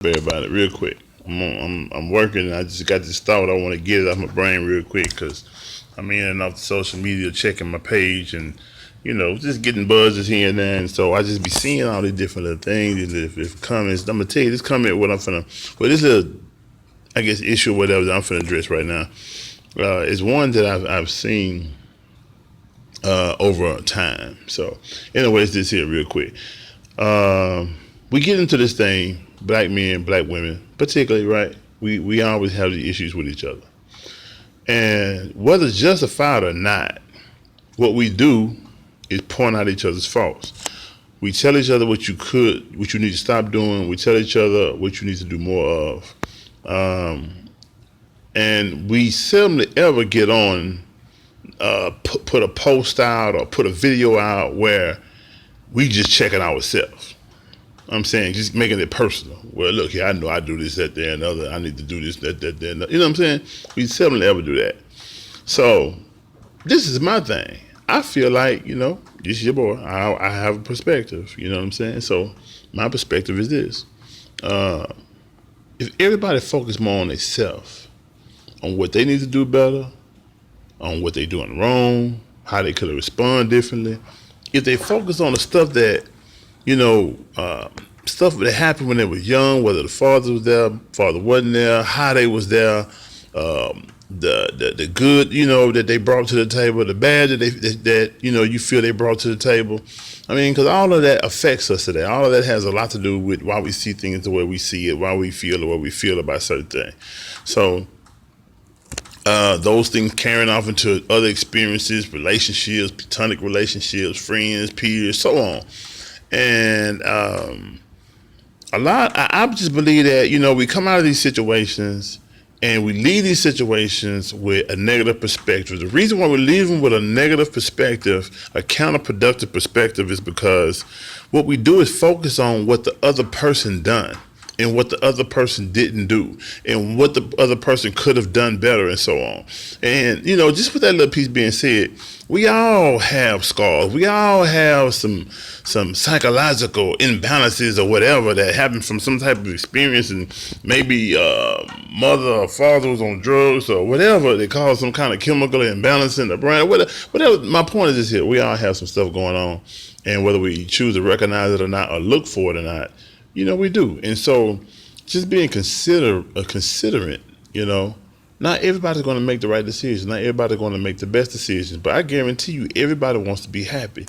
About it real quick. I'm working. And I just got this thought. I want to get it off my brain real quick because I'm in and off the social media, checking my page, and just getting buzzes here and there. And so I just be seeing all these different little things. And if comments, I'm gonna tell you this comment. What I'm finna, well, this is I guess issue or whatever that I'm finna address right now. Is one that I've seen over time. So, anyways, this here real quick. We get into this thing, black men, black women, particularly, right? We always have the issues with each other. And whether it's justified or not, what we do is point out each other's faults. We tell each other what you need to stop doing. We tell each other what you need to do more of. And we seldomly ever get on, put a post out or put a video out where we just checking ourselves. I'm saying just making it personal. Well, look here, I know I do this, that, there, and other. I need to do this, that, there. You know what I'm saying? We seldom ever do that. So this is my thing. I feel like, this is your boy. I have a perspective. You know what I'm saying? So my perspective is this. If everybody focus more on themselves, on what they need to do better, on what they're doing wrong, how they could respond differently, if they focus on the stuff that stuff that happened when they were young, whether the father was there, father wasn't there, how they was there, the good, that they brought to the table, the bad that you feel they brought to the table. I mean, because all of that affects us today. All of that has a lot to do with why we see things the way we see it, why we feel the way we feel about certain things. So those things carrying off into other experiences, relationships, platonic relationships, friends, peers, so on. And I just believe that, we come out of these situations and we leave these situations with a negative perspective. The reason why we're leaving with a negative perspective, a counterproductive perspective, is because what we do is focus on what the other person done and what the other person didn't do and what the other person could have done better and so on. And, just with that little piece being said, we all have scars. We all have some psychological imbalances or whatever that happen from some type of experience, and maybe mother or father was on drugs or whatever. They cause some kind of chemical imbalance in the brain. Whatever. My point is this here. We all have some stuff going on, and whether we choose to recognize it or not or look for it or not, we do. And so just being considerate, not everybody's going to make the right decision. Not everybody's going to make the best decisions, but I guarantee you everybody wants to be happy.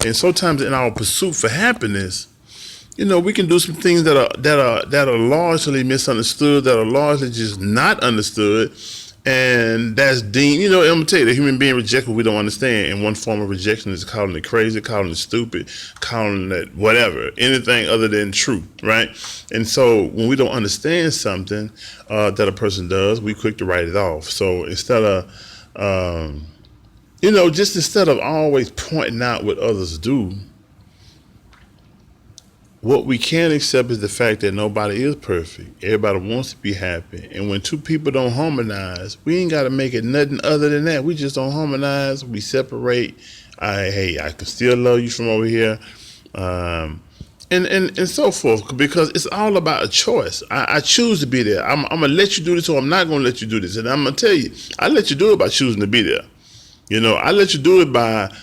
And sometimes in our pursuit for happiness, we can do some things that are largely misunderstood, that are largely just not understood. And that's deemed, I'm going to tell you, the human being reject what we don't understand. And one form of rejection is calling it crazy, calling it stupid, calling it whatever, anything other than true, right? And so when we don't understand something that a person does, we quick to write it off. So instead of, just instead of always pointing out what others do, what we can't accept is the fact that nobody is perfect. Everybody wants to be happy. And when two people don't harmonize, we ain't got to make it nothing other than that. We just don't harmonize. We separate. I can still love you from over here. And so forth, because it's all about a choice. I choose to be there. I'm going to let you do this, or I'm not going to let you do this. And I'm going to tell you, I let you do it by choosing to be there. I let you do it by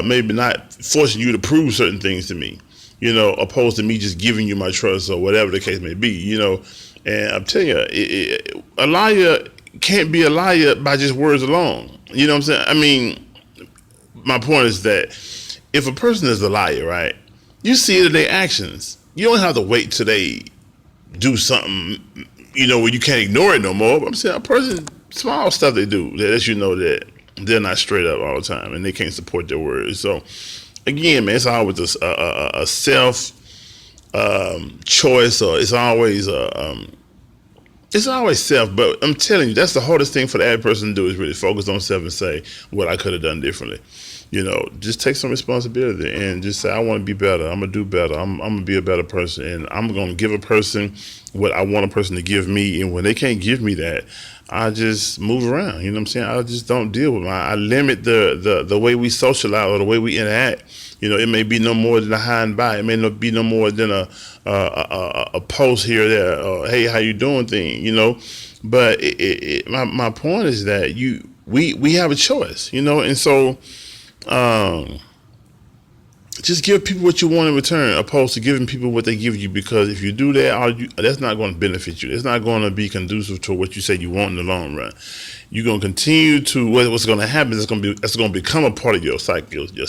maybe not forcing you to prove certain things to me. Opposed to me just giving you my trust or whatever the case may be, And I'm telling you, a liar can't be a liar by just words alone. You know what I'm saying? I mean, my point is that if a person is a liar, right, you see it in their actions. You don't have to wait till they do something, where you can't ignore it no more. But I'm saying a person, small stuff they do that lets you know that they're not straight up all the time and they can't support their words. So, again, man, it's always a self choice, or it's always self. But I'm telling you, that's the hardest thing for the average person to do, is really focus on self and say what I could have done differently. just take some responsibility and just say, I want to be better. I'm going to do better. I'm going to be a better person. And I'm going to give a person what I want a person to give me. And when they can't give me that, I just move around. You know what I'm saying? I just don't deal with them. I limit the way we socialize or the way we interact. It may be no more than a hi and bye. It may not be no more than a post here or there, or hey, how you doing thing, But my point is that we have a choice, and so just give people what you want in return, opposed to giving people what they give you. Because if you do that, that's not going to benefit you. It's not going to be conducive to what you say you want in the long run. You're going to continue to what's going to happen is it's going to become a part of your psychology,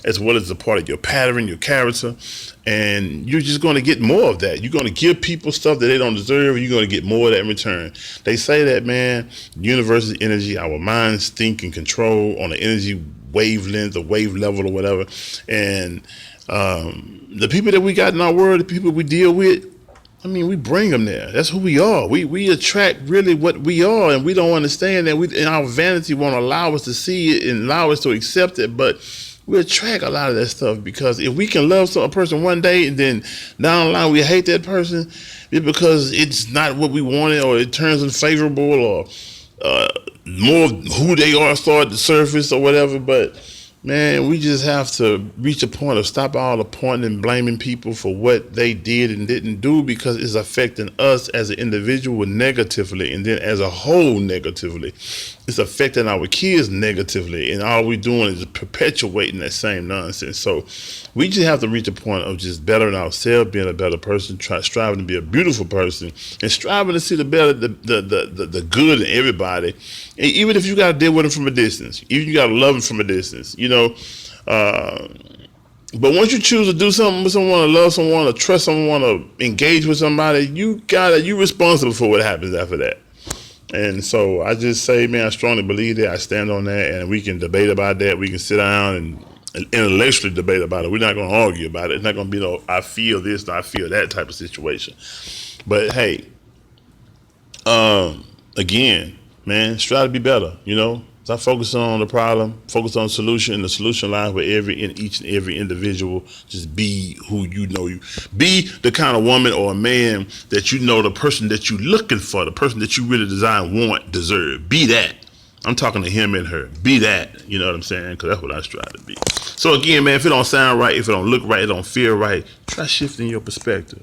as well as a part of your pattern, your character, and you're just going to get more of that. You're going to give people stuff that they don't deserve, and you're going to get more of that in return. They say that, man, the universe is energy. Our minds think and control on the energy wavelength or wave level or whatever, and the people that we got in our world, the people we deal with, we bring them there. That's who we are. We attract really what we are, and we don't understand that. And our vanity won't allow us to see it and allow us to accept it, but we attract a lot of that stuff. Because if we can love a person one day and then down the line we hate that person, it's because it's not what we wanted, or it turns unfavorable, or more of who they are start to surface or whatever. But man, we just have to reach a point of stop all the pointing and blaming people for what they did and didn't do, because it's affecting us as an individual negatively, and then as a whole negatively. It's affecting our kids negatively, and all we're doing is perpetuating that same nonsense. So we just have to reach a point of just bettering ourselves, being a better person, striving to be a beautiful person, and striving to see the better, the good in everybody. And even if you got to deal with them from a distance, even you got to love them from a distance, but once you choose to do something with someone, to love someone, to trust someone, to engage with somebody, you're responsible for what happens after that. And so I just say, man, I strongly believe that. I stand on that, and we can debate about that. We can sit down and intellectually debate about it. We're not going to argue about it. It's not going to be no I feel this, I feel that type of situation. But hey, again, man, strive to be better. Stop focusing on the problem, focus on the solution, and the solution lies with each and every individual. Just be who you be the kind of woman or a man that the person that you're looking for, the person that you really deserve. Be that. I'm talking to him and her. Be that. You know what I'm saying? Because that's what I strive to be. So again, man, if it don't sound right, if it don't look right, it don't feel right, try shifting your perspective.